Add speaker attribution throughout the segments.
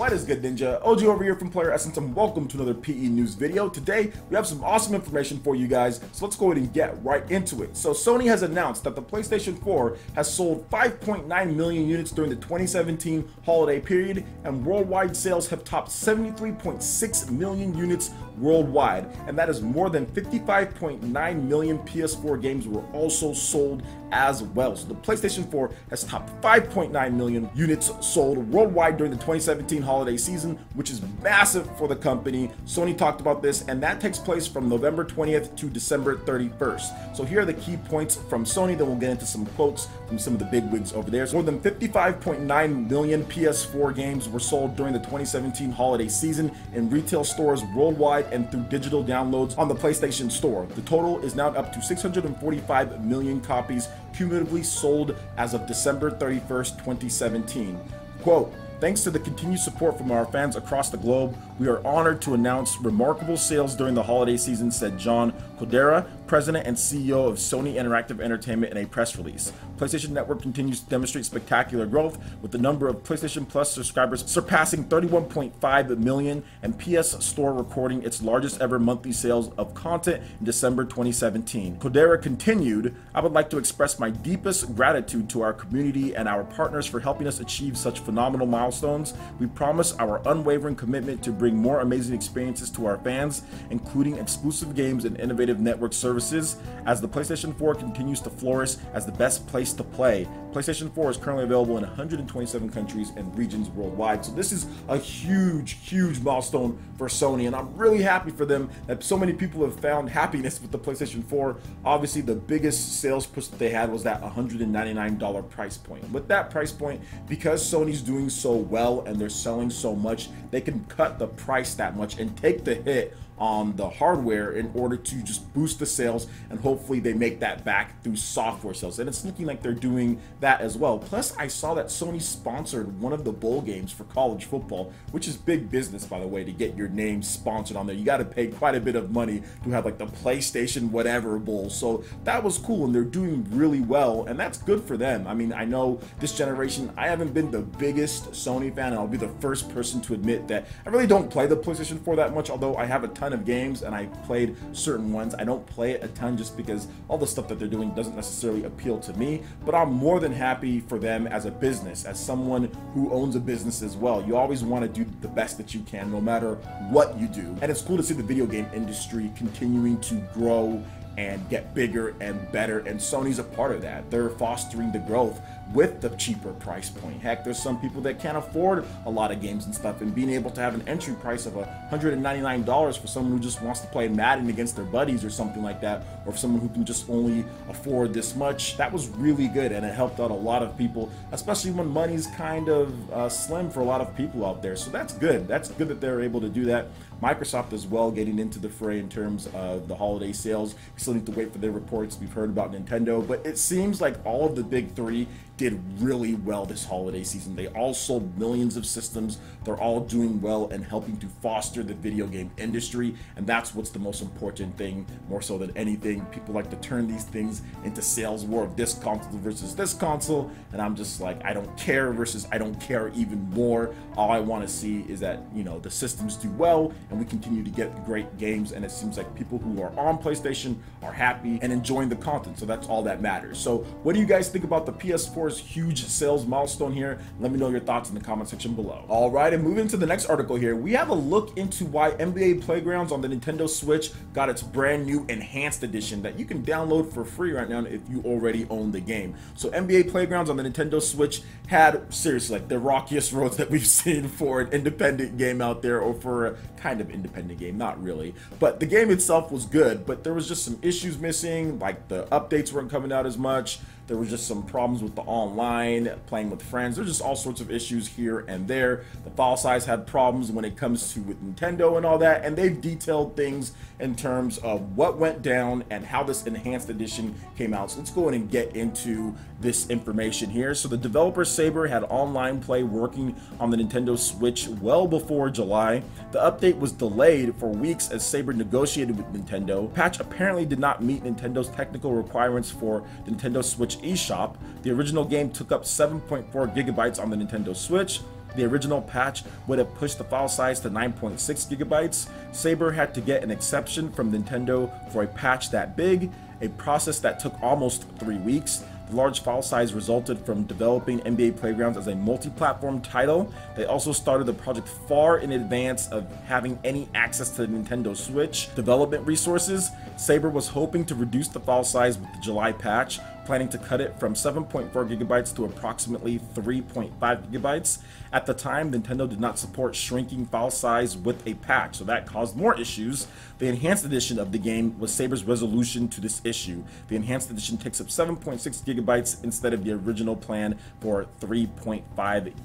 Speaker 1: What is good, Ninja? OG over here from Player Essence, and welcome to another PE News video. Today, we have some awesome information for you guys, so let's go ahead and get right into it. So Sony has announced that the PlayStation 4 has sold 5.9 million units during the 2017 holiday period, and worldwide sales have topped 73.6 million units worldwide, and that is more than 55.9 million PS4 games were also sold as well. So the PlayStation 4 has topped 5.9 million units sold worldwide during the 2017 holiday season, which is massive for the company. Sony talked about this, and that takes place from November 20th to December 31st. So here are the key points from Sony, then we'll get into some quotes from some of the bigwigs over there. So more than 55.9 million PS4 games were sold during the 2017 holiday season in retail stores worldwide and through digital downloads on the PlayStation Store. The total is now up to 645 million copies cumulatively sold as of December 31st, 2017. Quote, "Thanks to the continued support from our fans across the globe, we are honored to announce remarkable sales during the holiday season," said John Codera, President and CEO of Sony Interactive Entertainment, in a press release. PlayStation Network continues to demonstrate spectacular growth, with the number of PlayStation Plus subscribers surpassing 31.5 million and PS Store recording its largest ever monthly sales of content in December 2017. Codera continued, "I would like to express my deepest gratitude to our community and our partners for helping us achieve such phenomenal milestones. We promise our unwavering commitment to bring more amazing experiences to our fans, including exclusive games and innovative network services, as the PlayStation 4 continues to flourish as the best place to play. PlayStation 4 is currently available in 127 countries and regions worldwide." So this is a huge milestone for Sony, and I'm really happy for them that so many people have found happiness with the PlayStation 4. Obviously, the biggest sales push that they had was that $199 price point. With that price point, because Sony's doing so well and they're selling so much, they can cut the price that much and take the hit on the hardware in order to just boost the sales, and hopefully they make that back through software sales, and it's looking like they're doing that as well. Plus, I saw that Sony sponsored one of the bowl games for college football, which is big business, by the way, to get your name sponsored on there. You got to pay quite a bit of money to have like the PlayStation whatever bowl, so that was cool, and they're doing really well, and that's good for them. I mean, I know this generation, I haven't been the biggest Sony fan, and I'll be the first person to admit that I really don't play the PlayStation 4 that much, although I have a ton of games and I played certain ones. I don't play it a ton just because all the stuff that they're doing doesn't necessarily appeal to me, but I'm more than happy for them as a business, as someone who owns a business as well. You always want to do the best that you can no matter what you do, and it's cool to see the video game industry continuing to grow and get bigger and better, and Sony's a part of that. They're fostering the growth with the cheaper price point. Heck, there's some people that can't afford a lot of games and stuff, and being able to have an entry price of $199 for someone who just wants to play Madden against their buddies or something like that, or for someone who can just only afford this much, that was really good, and it helped out a lot of people, especially when money's kind of slim for a lot of people out there. So that's good. That's good that they're able to do that. Microsoft as well getting into the fray in terms of the holiday sales. We still need to wait for their reports. We've heard about Nintendo, but it seems like all of the big three did really well this holiday season. They all sold millions of systems. They're all doing well and helping to foster the video game industry, and that's what's the most important thing, more so than anything. People like to turn these things into sales war of this console versus this console, and I'm just like, I don't care versus I don't care even more. All I want to see is that, you know, the systems do well and we continue to get great games, and it seems like people who are on PlayStation are happy and enjoying the content, so that's all that matters. So what do you guys think about the PS4's huge sales milestone here? Let me know your thoughts in the comment section below. All right, and moving to the next article here, we have a look into why NBA Playgrounds on the Nintendo Switch got its brand new enhanced edition that you can download for free right now if you already own the game. So NBA Playgrounds on the Nintendo Switch had, seriously, like the rockiest roads that we've seen for an independent game out there, or for a kind of independent game, not really, but the game itself was good, but there was just some issues missing, like the updates weren't coming out as much. There was just some problems with the online, playing with friends. There's just all sorts of issues here and there. The file size had problems when it comes to with Nintendo and all that, and they've detailed things in terms of what went down and how this enhanced edition came out. So let's go ahead and get into this information here. So the developer Saber had online play working on the Nintendo Switch well before July. The update was delayed for weeks as Saber negotiated with Nintendo. The patch apparently did not meet Nintendo's technical requirements for the Nintendo Switch eShop. The original game took up 7.4 gigabytes on the Nintendo Switch, The original patch would have pushed the file size to 9.6 gigabytes. Saber had to get an exception from Nintendo for a patch that big, a process that took almost 3 weeks. The large file size resulted from developing NBA Playgrounds as a multi-platform title. They also started the project far in advance of having any access to the Nintendo Switch development resources. Saber was hoping to reduce the file size with the July patch, planning to cut it from 7.4 gigabytes to approximately 3.5 gigabytes. At the time, Nintendo did not support shrinking file size with a patch, so that caused more issues. The enhanced edition of the game was Saber's resolution to this issue. The enhanced edition takes up 7.6 gigabytes instead of the original plan for 3.5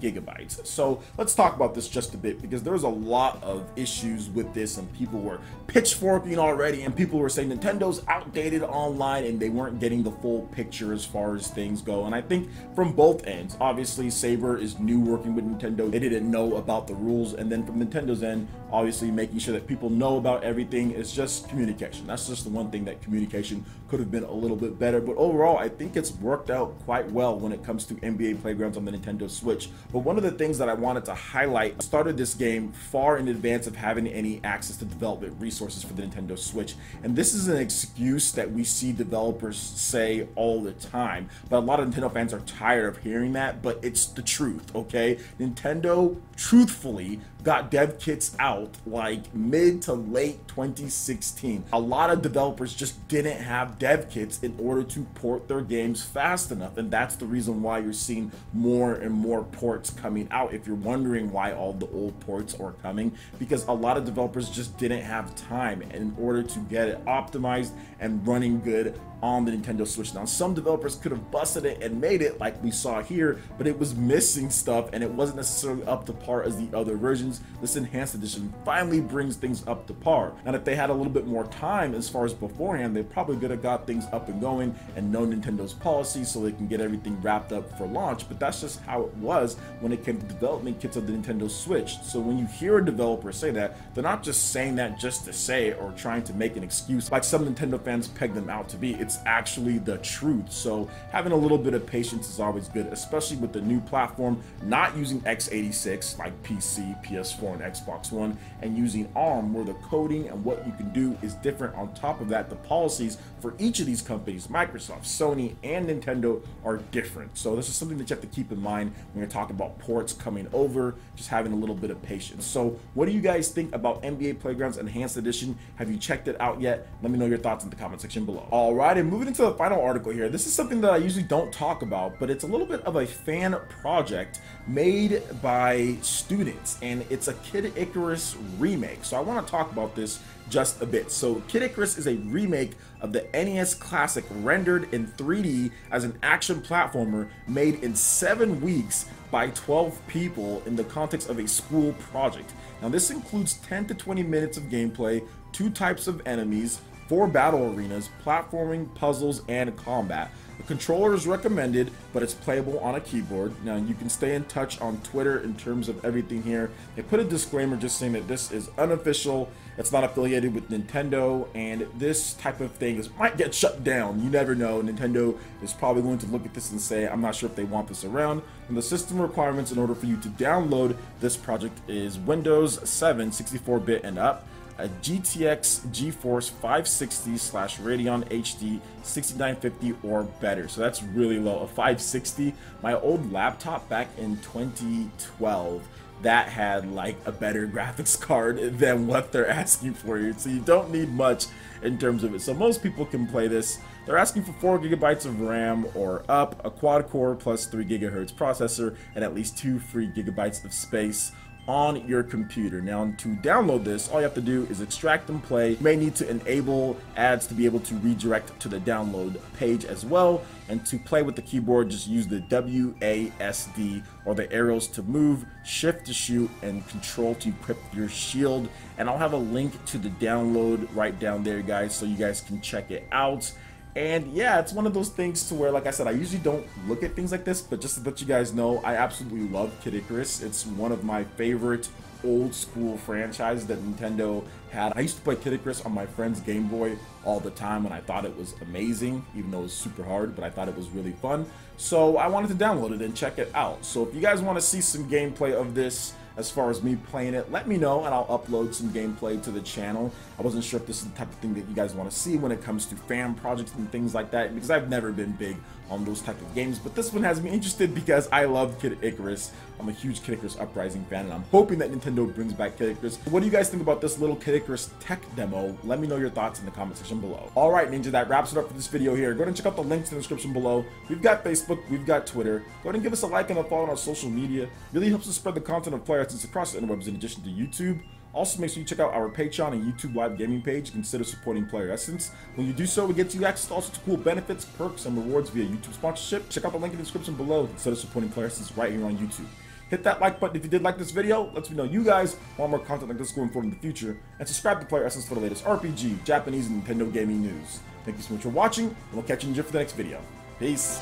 Speaker 1: gigabytes. So let's talk about this just a bit, because there was a lot of issues with this and people were pitchforking already, and people were saying Nintendo's outdated online and they weren't getting the full picture as far as things go. And I think from both ends, obviously Saber is new working with Nintendo, they didn't know about the rules, and then from Nintendo's end, obviously making sure that people know about everything. Is just communication. That's just the one thing that communication could have been a little bit better, but overall I think it's worked out quite well when it comes to NBA Playgrounds on the Nintendo Switch. But one of the things that I wanted to highlight, I started this game far in advance of having any access to development resources for the Nintendo Switch, and this is an excuse that we see developers say all the time, but a lot of Nintendo fans are tired of hearing that, but it's the truth, okay? Nintendo truthfully got dev kits out like mid to late 2016. A lot of developers just didn't have dev kits in order to port their games fast enough, and that's the reason why you're seeing more and more ports coming out. If you're wondering why all the old ports are coming, because a lot of developers just didn't have time in order to get it optimized and running good on the Nintendo Switch. Now, some developers could have busted it and made it like we saw here, but it was missing stuff and it wasn't necessarily up to par as the other versions. This enhanced edition finally brings things up to par. And if they had a little bit more time as far as beforehand, they probably could have got things up and going and known Nintendo's policy so they can get everything wrapped up for launch. But that's just how it was when it came to development kits of the Nintendo Switch. So when you hear a developer say that, they're not just saying that just to say it or trying to make an excuse like some Nintendo fans peg them out to be. It's actually the truth. So having a little bit of patience is always good, especially with the new platform, not using x86 like PC, PS4, and Xbox One, and using ARM, where the coding and what you can do is different. On top of that, the policies for each of these companies, Microsoft, Sony, and Nintendo, are different. So this is something that you have to keep in mind when you're talking about ports coming over, just having a little bit of patience. So what do you guys think about NBA Playgrounds Enhanced Edition? Have you checked it out yet? Let me know your thoughts in the comment section below. All right, and moving into the final article here, this is something that I usually don't talk about, but it's a little bit of a fan project made by students, and it's a Kid Icarus remake. So I want to talk about this just a bit. So Kid Icarus is a remake of the NES classic rendered in 3D as an action platformer made in 7 weeks by 12 people in the context of a school project. Now this includes 10 to 20 minutes of gameplay, 2 types of enemies, 4 battle arenas, platforming, puzzles, and combat. The controller is recommended, but it's playable on a keyboard. Now you can stay in touch on Twitter in terms of everything here. They put a disclaimer just saying that this is unofficial, it's not affiliated with Nintendo, and this type of thing might get shut down. You never know. Nintendo is probably going to look at this and say, I'm not sure if they want this around. And the system requirements in order for you to download this project is Windows 7, 64-bit and up, a GTX GeForce 560/Radeon HD 6950 or better. So that's really low. A 560. My old laptop back in 2012, that had like a better graphics card than what they're asking for here. So you don't need much in terms of it. So most people can play this. They're asking for 4 gigabytes of RAM or up, a quad core plus 3 gigahertz processor, and at least 2 free gigabytes of space on your computer. Now to download this, all you have to do is extract and play. You may need to enable ads to be able to redirect to the download page as well. And to play with the keyboard, just use the WASD or the arrows to move, shift to shoot, and control to equip your shield. And I'll have a link to the download right down there, guys, so you guys can check it out. And yeah, it's one of those things to where, like I said, I usually don't look at things like this, but just to let you guys know, I absolutely love Kid Icarus. It's one of my favorite old school franchise that Nintendo had. I used to play Kid Icarus on my friend's Game Boy all the time, and I thought it was amazing, even though it was super hard, but I thought it was really fun. So I wanted to download it and check it out. So if you guys want to see some gameplay of this, as far as me playing it, let me know and I'll upload some gameplay to the channel. I wasn't sure if this is the type of thing that you guys want to see when it comes to fan projects and things like that, because I've never been big on those type of games, but this one has me interested because I love Kid Icarus. I'm a huge Kid Icarus Uprising fan, and I'm hoping that Nintendo brings back Kid Icarus. What do you guys think about this little Kid Icarus tech demo? Let me know your thoughts in the comment section below. Alright Ninja, that wraps it up for this video here. Go ahead and check out the links in the description below. We've got Facebook, we've got Twitter. Go ahead and give us a like and a follow on our social media. Really helps us spread the content of Player Essence across the interwebs in addition to YouTube. Also, make sure you check out our Patreon and YouTube live gaming page. Consider supporting Player Essence. When you do so, we get you access to all sorts of cool benefits, perks, and rewards via YouTube sponsorship. Check out the link in the description below. Consider supporting Player Essence right here on YouTube. Hit that like button if you did like this video. Lets me know you guys want more content like this going forward in the future. And subscribe to Player Essence for the latest RPG, Japanese, and Nintendo gaming news. Thank you so much for watching, and we'll catch you in for the next video. Peace.